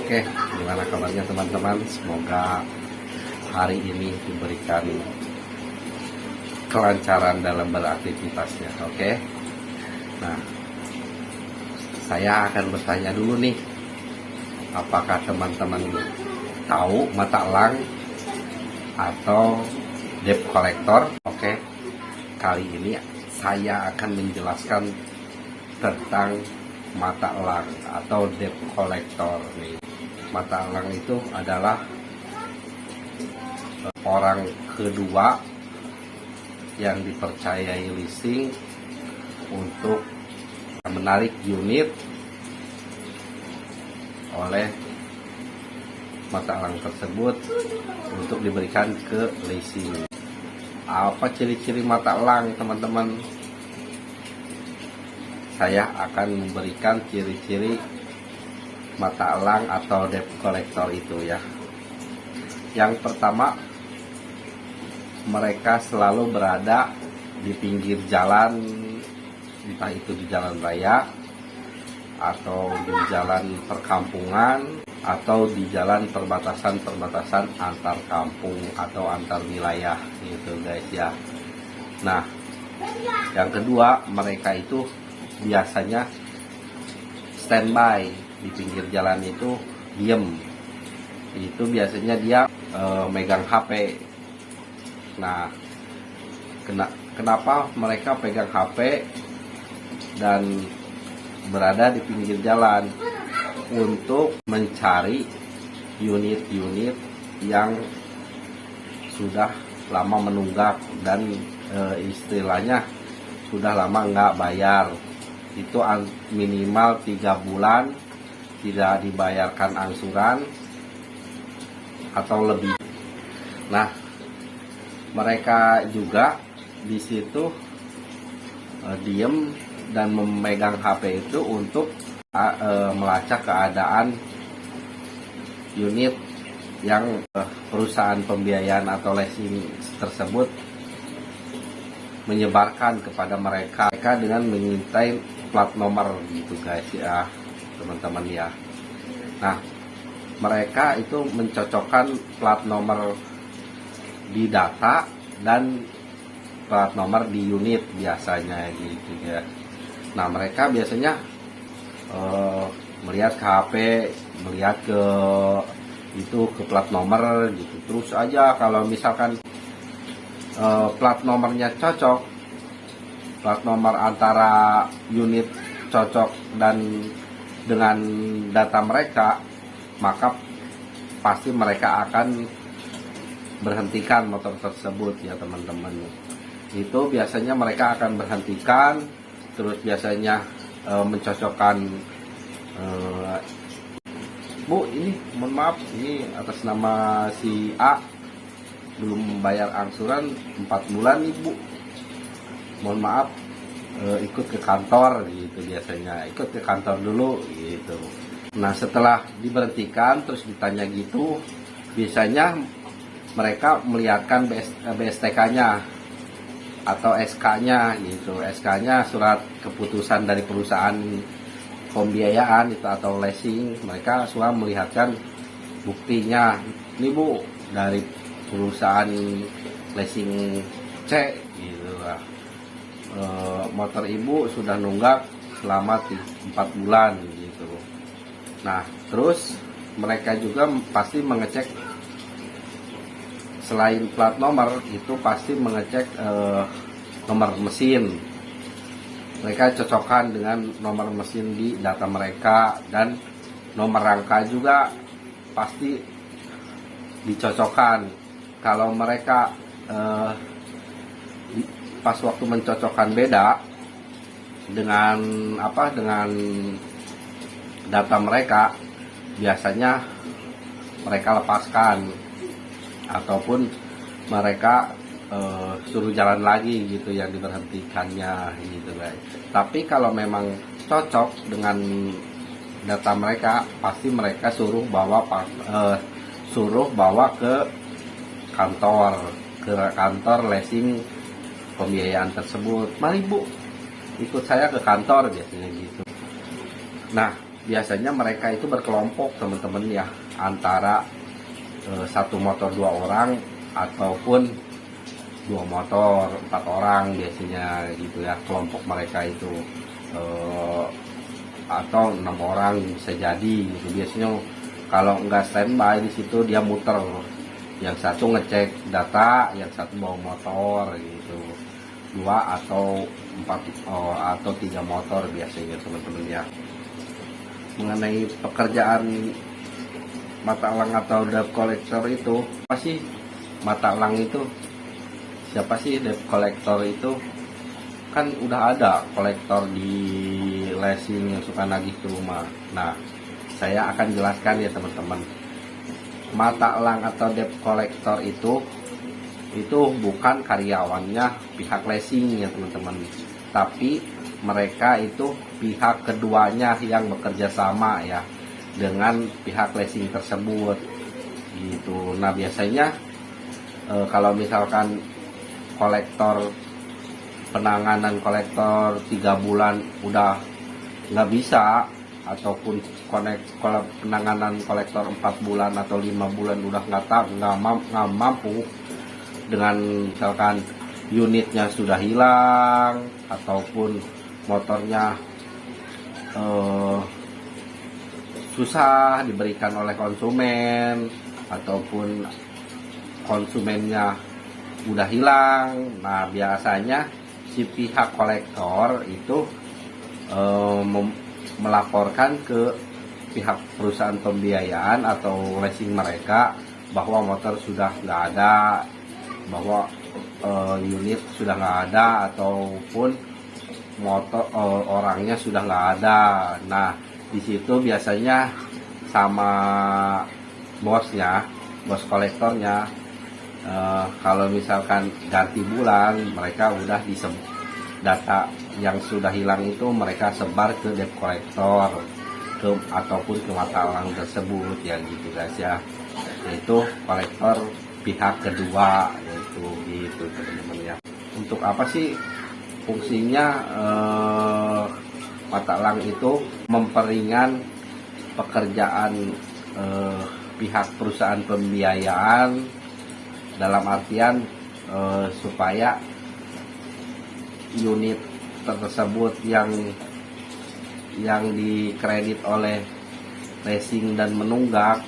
Oke, gimana kabarnya teman-teman? Semoga hari ini diberikan kelancaran dalam beraktivitasnya. Oke. Nah, saya akan bertanya dulu nih, apakah teman-teman tahu mata elang atau debt collector? Oke. Kali ini saya akan menjelaskan tentang mata elang atau debt collector nih. Mata elang itu adalah orang kedua yang dipercayai leasing untuk menarik unit oleh mata elang tersebut untuk diberikan ke leasing. Apa ciri-ciri mata elang, teman-teman? Saya akan memberikan ciri-ciri mata elang atau debt collector itu ya. Yang pertama, mereka selalu berada di pinggir jalan, entah itu di jalan raya atau di jalan perkampungan atau di jalan perbatasan antar kampung atau antar wilayah gitu guys ya. Nah, yang kedua, mereka itu biasanya standby di pinggir jalan itu, diem. Itu biasanya dia megang HP. Nah, kenapa mereka pegang HP dan berada di pinggir jalan? Untuk mencari unit-unit yang sudah lama menunggak dan istilahnya sudah lama nggak bayar. Itu minimal 3 bulan tidak dibayarkan angsuran atau lebih. Nah, mereka juga di situ diem dan memegang HP itu untuk melacak keadaan unit yang perusahaan pembiayaan atau leasing tersebut menyebarkan kepada mereka dengan mengintai plat nomor gitu guys ya teman-teman ya. Nah, mereka itu mencocokkan plat nomor di data dan plat nomor di unit biasanya gitu ya. Nah, mereka biasanya melihat ke HP, melihat ke itu ke plat nomor gitu. Terus aja kalau misalkan plat nomornya cocok, plat nomor antara unit cocok dan dengan data mereka, maka pasti mereka akan berhentikan motor tersebut ya teman-teman. Itu biasanya mereka akan berhentikan, terus biasanya mencocokkan, Bu, ini mohon maaf, ini atas nama si A belum membayar angsuran 4 bulan nih Bu, mohon maaf, ikut ke kantor gitu. Biasanya ikut ke kantor dulu gitu. Nah, setelah diberhentikan terus ditanya gitu, biasanya mereka melihatkan BSTK-nya atau SK-nya gitu. SK-nya surat keputusan dari perusahaan pembiayaan itu atau leasing. Mereka suka melihatkan buktinya, ini Bu dari perusahaan leasing C gitu lah. Motor Ibu sudah nunggak selama 4 bulan gitu. Nah, terus mereka juga pasti mengecek, selain plat nomor itu pasti mengecek nomor mesin. Mereka cocokkan dengan nomor mesin di data mereka, dan nomor rangka juga pasti dicocokkan. Kalau mereka pas waktu mencocokkan beda dengan dengan data mereka, biasanya mereka lepaskan ataupun mereka suruh jalan lagi gitu yang diberhentikannya gitu guys. Tapi kalau memang cocok dengan data mereka, pasti mereka suruh bawa ke kantor leasing pembiayaan tersebut. Mari Bu, ikut saya ke kantor biasanya gitu. Nah, biasanya mereka itu berkelompok teman-teman ya, antara satu motor 2 orang ataupun 2 motor 4 orang biasanya gitu ya, kelompok mereka itu atau 6 orang bisa jadi gitu. Biasanya kalau nggak standby di situ dia muter, yang satu ngecek data, yang satu bawa motor gitu, 2 atau 4 atau 3 motor biasanya teman-teman ya. Mengenai pekerjaan mata elang atau debt collector itu, apa sih mata elang itu? Siapa sih debt collector itu? Kan udah ada kolektor di leasing yang suka nagih ke rumah. Nah, saya akan jelaskan ya teman-teman. Mata elang atau debt collector itu bukan karyawannya pihak leasing ya teman-teman, tapi mereka itu pihak keduanya yang bekerja sama ya dengan pihak leasing tersebut gitu. Nah, biasanya kalau misalkan penanganan kolektor 3 bulan udah nggak bisa, ataupun penanganan kolektor 4 bulan atau 5 bulan udah nggak mampu, dengan misalkan unitnya sudah hilang ataupun motornya susah diberikan oleh konsumen, ataupun konsumennya udah hilang. Nah, biasanya si pihak kolektor itu melaporkan ke pihak perusahaan pembiayaan atau leasing mereka bahwa motor sudah nggak ada, bahwa unit sudah nggak ada, ataupun motor orangnya sudah nggak ada. Nah, di situ biasanya sama bos kolektornya, kalau misalkan ganti bulan, mereka udah data yang sudah hilang itu mereka sebar ke debt collector ataupun ke mata elang tersebut ya gitu guys ya. Yaitu kolektor pihak kedua, yaitu gitu teman-teman ya. Untuk apa sih fungsinya mata elang itu? Memperingan pekerjaan pihak perusahaan pembiayaan, dalam artian supaya unit tersebut yang dikredit oleh leasing dan menunggak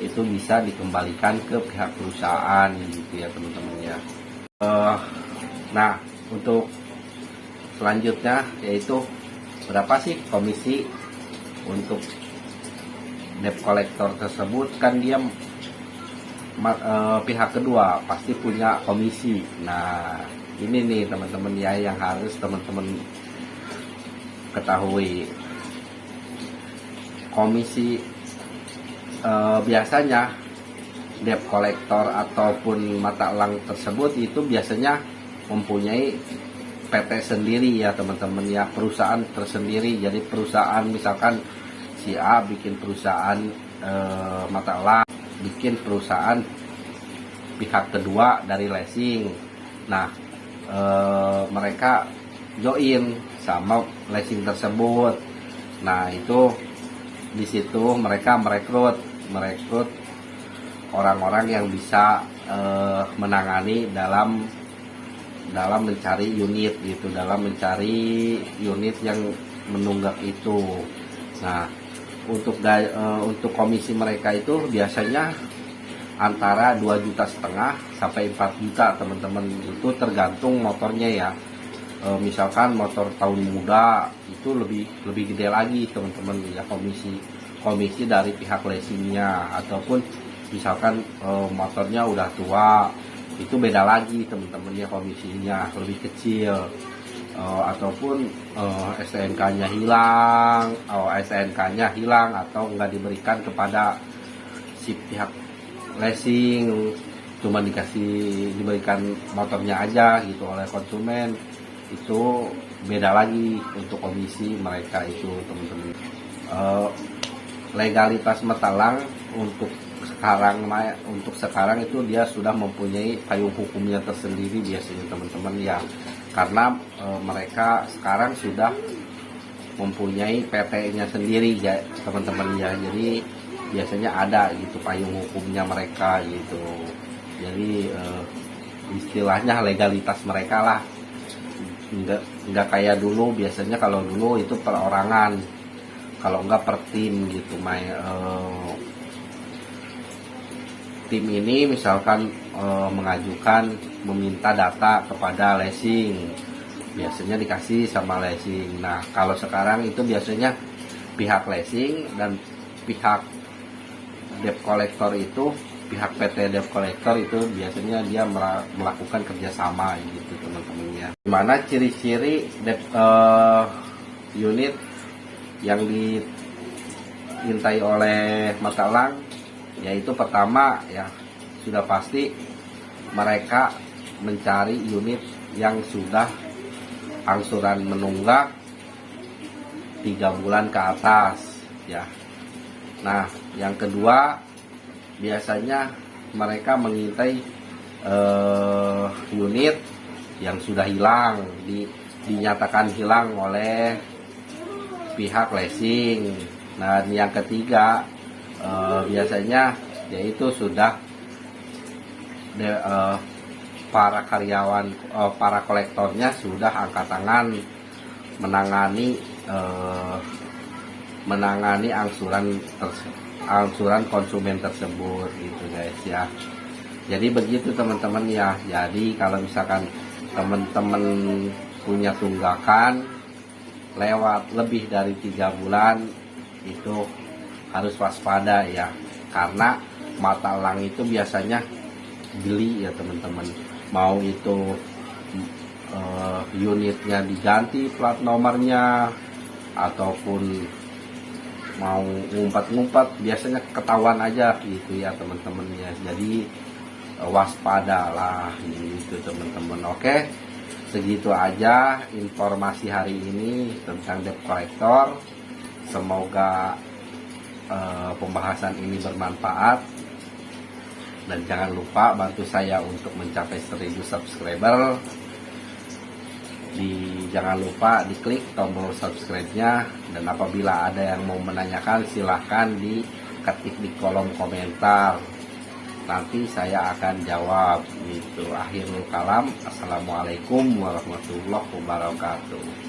itu bisa dikembalikan ke pihak perusahaan gitu ya teman-teman ya. Nah, untuk selanjutnya yaitu berapa sih komisi untuk debt collector tersebut? Kan dia pihak kedua pasti punya komisi. Nah, ini nih teman-teman ya yang harus teman-teman ketahui. Komisi biasanya debt collector ataupun mata elang tersebut itu biasanya mempunyai PT sendiri ya teman-teman ya, perusahaan tersendiri. Jadi perusahaan, misalkan si A bikin perusahaan mata elang, bikin perusahaan pihak kedua dari leasing. Nah, mereka join sama leasing tersebut. Nah, itu di situ mereka merekrut orang-orang yang bisa menangani dalam mencari unit gitu, dalam mencari unit yang menunggak itu. Nah, untuk komisi mereka itu biasanya antara 2,5 juta sampai 4 juta teman-teman, itu tergantung motornya ya. Misalkan motor tahun muda itu lebih gede lagi teman-teman ya komisi dari pihak leasingnya, ataupun misalkan motornya udah tua itu beda lagi teman-teman ya, komisinya lebih kecil. Ataupun STNK-nya hilang, atau nggak diberikan kepada si pihak leasing, cuma diberikan motornya aja gitu oleh konsumen, itu beda lagi untuk komisi mereka itu teman-teman. Legalitas mata elang untuk sekarang itu dia sudah mempunyai payung hukumnya tersendiri biasanya teman-teman ya, karena mereka sekarang sudah mempunyai PT-nya sendiri ya teman-teman ya. Jadi biasanya ada gitu payung hukumnya mereka gitu. Jadi istilahnya legalitas mereka lah. Enggak kayak dulu, biasanya kalau dulu itu perorangan, kalau enggak per tim gitu. Tim ini misalkan mengajukan meminta data kepada leasing, biasanya dikasih sama leasing. Nah kalau sekarang itu biasanya pihak leasing dan pihak debt collector itu, pihak PT debt collector itu biasanya dia melakukan kerjasama gitu teman-temannya. Gimana ciri-ciri unit yang diintai oleh mata uang? Yaitu pertama ya sudah pasti mereka mencari unit yang sudah angsuran menunggak 3 bulan ke atas ya. Nah yang kedua biasanya mereka mengintai unit yang sudah hilang, dinyatakan hilang oleh pihak leasing. Nah yang ketiga biasanya yaitu sudah para karyawan, para kolektornya sudah angkat tangan menangani angsuran konsumen tersebut gitu guys ya. Jadi begitu teman-teman ya. Jadi kalau misalkan teman-teman punya tunggakan lewat lebih dari 3 bulan itu harus waspada ya, karena mata elang itu biasanya geli ya teman-teman. Mau itu unitnya diganti plat nomornya ataupun mau ngumpat-ngumpat biasanya ketahuan aja gitu ya teman-teman ya. Jadi waspadalah gitu teman-teman. Oke, segitu aja informasi hari ini tentang debt collector. Semoga pembahasan ini bermanfaat, dan jangan lupa bantu saya untuk mencapai 1000 subscriber. Jangan lupa diklik tombol subscribe-nya, dan apabila ada yang mau menanyakan silahkan diketik di kolom komentar, nanti saya akan jawab gitu. Akhirul kalam, assalamualaikum warahmatullahi wabarakatuh.